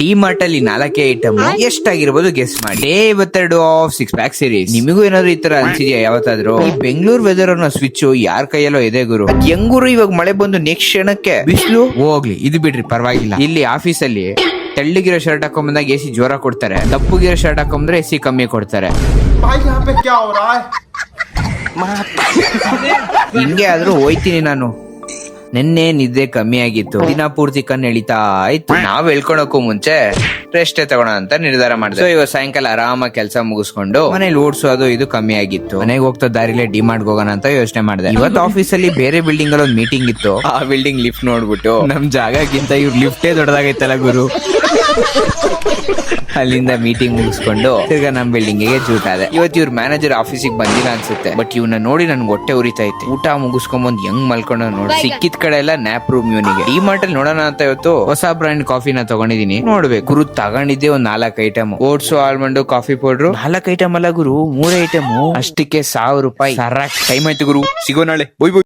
ಡಿಮಾರ್ಟ್ ಅಲ್ಲಿ 4 item ಎಷ್ಟಾಗಿರ್ಬೋದು guess ಮಾಡಿ. Day 52 of 6 pack series. ನಿಮಗೂ ಏನಾದ್ರು ಈ ತರ ಅನ್ಸಿದ್ಯಾ ಯಾವತ್ತಾದ್ರೂ? ಈ ಬೆಂಗಳೂರು ವೆದರ್ ಅನ್ನೋ ಸ್ವಿಚ್ ಯಾರ ಕೈಯಲ್ಲೋ ಇದೆ ಗುರು. ಹೆಂಗುರು ಇವಾಗ ಮಳೆ ಬಂದು ನೆಕ್ಸ್ಟ್ ಕ್ಷಣಕ್ಕೆ ಬಿಸಿಲು ಹೋಗ್ಲಿ, ಇದು ಬಿಡ್ರಿ ಪರವಾಗಿಲ್ಲ. ಇಲ್ಲಿ ಆಫೀಸ್ ಅಲ್ಲಿ ತೆಳ್ಳಗಿರೋ ಶರ್ಟ್ ಹಾಕೊಂಬಂದಾಗ ಎಸಿ ಜ್ವರ ಕೊಡ್ತಾರೆ, ದಪ್ಪಗಿರೋ ಶರ್ಟ್ ಹಾಕೊಂಡ್ರೆ ಎಸಿ ಕಮ್ಮಿ ಕೊಡ್ತಾರೆ. ಹಿಂಗೆ ಆದ್ರೂ ಹೋಯ್ತೀನಿ ನಾನು. ನಿನ್ನೆ ನಿದ್ದೆ ಕಮ್ಮಿ ಆಗಿತ್ತು, ದಿನ ಪೂರ್ತಿ ಕಣ್ಣು ಎಳಿತಾ ಆಯ್ತು. ನಾವ್ ಹೇಳ್ಕೊಳಕ್ಕೂ ಮುಂಚೆ ರೆಸ್ಟೇ ತಗೋಣ ಅಂತ ನಿರ್ಧಾರ ಮಾಡಿದೆ. ಇವಾಗ ಸಾಯಂಕಾಲ ಆರಾಮಾಗಿ ಕೆಲಸ ಮುಗಿಸ್ಕೊಂಡು ಮನೇಲಿ ಓಡಿಸೋದು ಇದು ಕಮ್ಮಿ ಆಗಿತ್ತು. ಮನೆಗೆ ಹೋಗ್ತಾ ದಾರಿಲೇ ಡಿಮಾರ್ಟ್ ಹೋಗೋಣ ಅಂತ ಯೋಚನೆ ಮಾಡಿದೆ. ಇವತ್ತು ಆಫೀಸ್ ಅಲ್ಲಿ ಬೇರೆ ಬಿಲ್ಡಿಂಗ್ ಅಲ್ಲಿ ಒಂದು ಮೀಟಿಂಗ್ ಇತ್ತು. ಆ ಬಿಲ್ಡಿಂಗ್ ಲಿಫ್ಟ್ ನೋಡ್ಬಿಟ್ಟು ನಮ್ ಜಾಗಕ್ಕಿಂತ ಇವ್ರ ಲಿಫ್ಟೇ ದೊಡ್ಡದಾಗೈತಲ್ಲ ಗುರು. ಅಲ್ಲಿಂದ ಮೀಟಿಂಗ್ ಮುಗಿಸ್ಕೊಂಡು ತಿರ್ಗಾ ನಮ್ ಬಿಲ್ಡಿಂಗ್ ಗೆ ಜೂಟ್ ಆದೆ. ಇವತ್ತು ಇವ್ರ ಮ್ಯಾನೇಜರ್ ಆಫೀಸಿಗೆ ಬಂದಿಲ್ಲ ಅನ್ಸುತ್ತೆ, ಬಟ್ ಇವ್ನ ನೋಡಿ ನನ್ಗೆ ಹೊಟ್ಟೆ ಉರಿತಾ ಇತ್ತು. ಊಟ ಮುಗಿಸ್ಕೊಂಬಂದ್ ಹೆಂಗ್ ಮಲ್ಕೊಂಡ ನೋಡಿ. ಸಿಕ್ಕಿದ ಕಡೆ ಎಲ್ಲ ನ್ಯಾಪ್ ರೂಮ್ ಇವನಿಗೆ. ಡಿಮಾರ್ಟ್ ಅಲ್ಲಿ ನೋಡೋಣ ಅಂತ ಇವತ್ತು ಹೊಸ ಬ್ರ್ಯಾಂಡ್ ಕಾಫಿನ ತಗೊಂಡಿದೀನಿ. ನೋಡ್ಬೇಕು ಗುರು, ತಗೊಂಡಿದ್ದೆ ಒಂದ್ 4 item. Oats, almond, coffee powder. 4 item ಅಲ್ಲ ಗುರು, 3 ಐಟಮ್. ಅಷ್ಟಕ್ಕೆ 1000 ರೂಪಾಯಿ. ಟೈಮ್ ಆಯ್ತು ಗುರು, ಸಿಗೋ ನಾಳೆ. Bye bye.